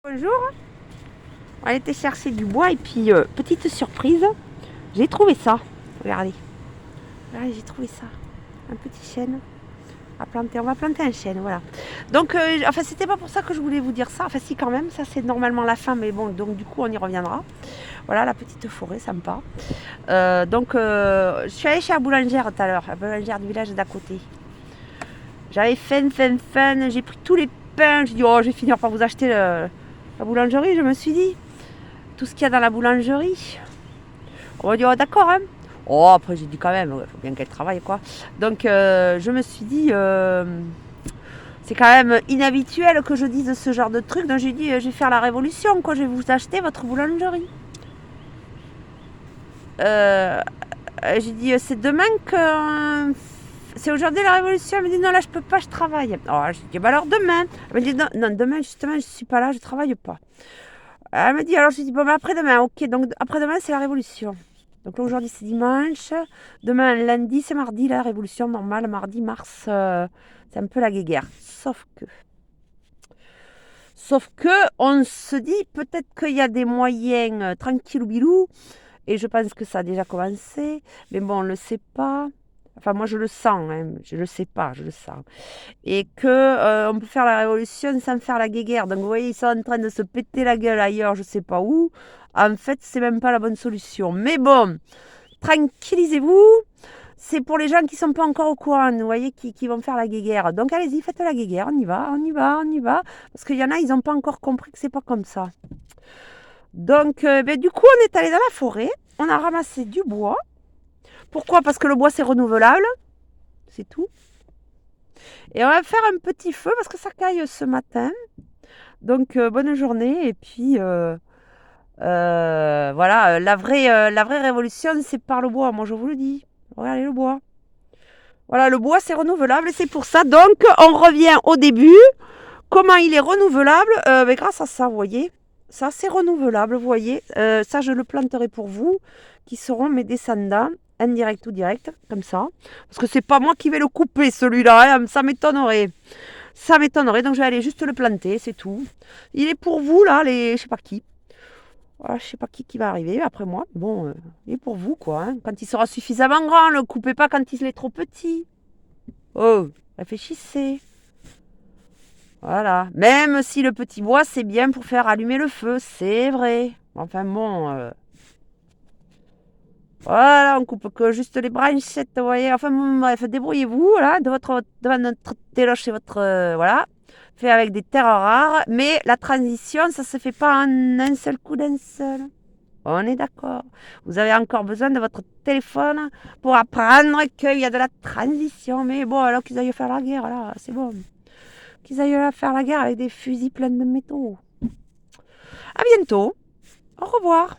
Bonjour, on a été chercher du bois et puis petite surprise, j'ai trouvé ça. Regardez, regardez, j'ai trouvé ça. Un petit chêne à planter. On va planter un chêne, voilà. Donc, enfin, c'était pas pour ça que je voulais vous dire ça. Enfin, si, quand même, ça c'est normalement la fin, mais bon, donc du coup, on y reviendra. Voilà la petite forêt, sympa. Je suis allée chez la boulangère tout à l'heure, la boulangère du village d'à côté. J'avais faim, j'ai pris tous les pains. J'ai dit, oh, je vais finir par vous acheter la boulangerie, je me suis dit. Tout ce qu'il y a dans la boulangerie. On va dire, oh, d'accord, hein. Oh, après, j'ai dit quand même, il faut bien qu'elle travaille, quoi. Donc, je me suis dit, c'est quand même inhabituel que je dise ce genre de truc. Donc, j'ai dit, je vais faire la révolution, quoi. Je vais vous acheter votre boulangerie. J'ai dit, c'est demain que. C'est aujourd'hui la révolution. Elle me dit, non, là, je peux pas, je travaille. Oh, j'ai dit, bah alors demain. Elle me dit, non, non, demain, justement, je suis pas là, je travaille pas. Elle me dit, alors j'ai dit, bon, ben après-demain, ok, donc après-demain, c'est la révolution. Donc là, aujourd'hui, c'est dimanche. Demain, lundi, c'est mardi, la révolution normale. Mardi, mars, c'est un peu la guéguerre. Sauf que, on se dit peut-être qu'il y a des moyens tranquillou bilou. Et je pense que ça a déjà commencé. Mais bon, on ne le sait pas. Enfin, moi, je le sens. Hein. Je ne le sais pas, je le sens. Et que on peut faire la révolution sans faire la guéguerre. Donc vous voyez, ils sont en train de se péter la gueule ailleurs, je sais pas où. En fait, c'est même pas la bonne solution. Mais bon, tranquillisez-vous. C'est pour les gens qui sont pas encore au courant, vous voyez, qui vont faire la guéguerre. Donc allez-y, faites la guéguerre, on y va, on y va, on y va. Parce qu'il y en a, ils n'ont pas encore compris que c'est pas comme ça. Donc, du coup, on est allé dans la forêt, on a ramassé du bois. Pourquoi? Parce que le bois, c'est renouvelable, c'est tout. Et on va faire un petit feu parce que ça caille ce matin. Donc bonne journée et puis voilà, la vraie révolution c'est par le bois, moi je vous le dis. Regardez le bois. Voilà, le bois c'est renouvelable et c'est pour ça. Donc on revient au début. Comment il est renouvelable? Grâce à ça, vous voyez. Ça c'est renouvelable, vous voyez. Ça je le planterai pour vous, qui seront mes descendants, indirect ou direct, comme ça. Parce que c'est pas moi qui vais le couper celui-là, hein, ça m'étonnerait. Ça m'étonnerait, donc je vais aller juste le planter, c'est tout. Il est pour vous, là, les. Je sais pas qui. Voilà, je sais pas qui va arriver après moi. Bon, il est pour vous, quoi. Hein. Quand il sera suffisamment grand, ne le coupez pas quand il est trop petit. Oh, réfléchissez. Voilà. Même si le petit bois, c'est bien pour faire allumer le feu, c'est vrai. Enfin bon. Voilà, on coupe que juste les branchettes, vous voyez. Enfin bon, bref, débrouillez-vous, là, devant notre téloche et votre. Voilà. Fait avec des terres rares, mais la transition, ça se fait pas en un seul coup d'un seul. On est d'accord. Vous avez encore besoin de votre téléphone pour apprendre qu'il y a de la transition. Mais bon, alors qu'ils aillent faire la guerre, là, c'est bon. Qu'ils aillent faire la guerre avec des fusils pleins de métaux. À bientôt. Au revoir.